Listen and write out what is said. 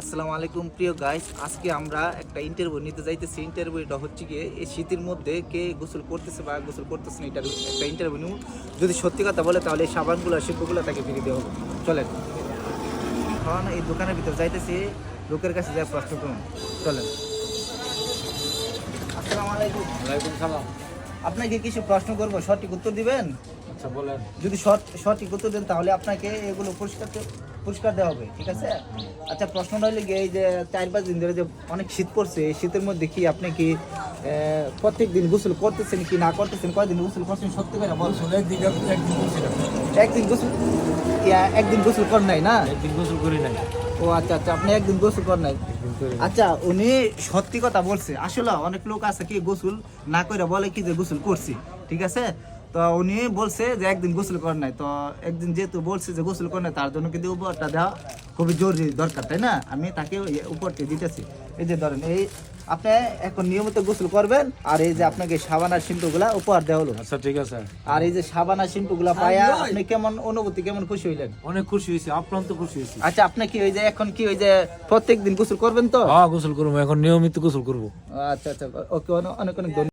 আসসালামু আলাইকুম প্রিয় গাইস, আজকে আমরা একটা ইন্টারভিউ নিতে যাইতেছি। ইন্টারভিউটা হচ্ছে গিয়ে এই শীতের মধ্যে কে গোসল করতেছে বা গোসল করতেছে না, এটার একটা ইন্টারভিউ নিব। যদি সত্যি কথা বলে তাহলে এই সাবানগুলো শিল্পগুলো তাকে ফিরে দেওয়া হবে। চলেন, এখন এই দোকানের ভিতরে যাইতেছি, লোকের কাছে যা প্রশ্ন করুন। চলেন। আসসালামু আলাইকুম। ওয়ালাইকুম সালাম। আপনাকে কিছু প্রশ্ন করবো, সঠিক উত্তর দিবেন? আচ্ছা বলেন। যদি সঠিক উত্তর দেন তাহলে আপনাকে এগুলো পুরস্কার দেওয়া হবে, ঠিক আছে? আচ্ছা, প্রশ্নটা হলে গিয়ে এই যে 4-5 দিন ধরে যে অনেক শীত পড়ছে, এই শীতের মধ্যে কি আপনি কি প্রত্যেক দিন গোসল করতেছেন কি না করতেছেন? কয়দিন গোসল করছেন সত্যি করে বল। একদিন গোসল, একদিন গোসল করেন নাই না? একদিন গোসল করি নাই। ও আচ্ছা আচ্ছা, আপনি একদিন গোসল করেন নাই। আচ্ছা, উনি সত্যি কথা বলছে। আসলে অনেক লোক আছে কি গোসল না করে বলে কি যে গোসল করছি, ঠিক আছে? তো উনি বলছে যে একদিন গোসল করেন নাই। তো একদিন যেহেতু বলছে যে গোসল করেন নাই, তার জন্য কিন্তু উপহারটা দেওয়া খুবই জরুরি দরকার, তাই না? আমি তাকে উপহারটি দিতেছি। এই যে ধরেন, এই আপনি এখন নিয়মিত গোসল করবেন, আর এই যে আপনাকে সাবান আর শ্যাম্পুগুলা উপহার দেওয়া হলো। আচ্ছা ঠিক আছে। আর এই যে সাবান আর শ্যাম্পুগুলা পাইয়া আপনি কেমন অনুভূতি, কেমন খুশি হইলেন? অনেক খুশি হয়েছি, আপ্রান্ত খুশি হয়েছি। আচ্ছা, আপনি কি ওই যে এখন কি ওই যে প্রত্যেক দিন গোসল করবেন তো? হ্যাঁ গোসল করবো, এখন নিয়মিত গোসল করবো। আচ্ছা আচ্ছা, ওকে, অনেক অনেক ধন্যবাদ।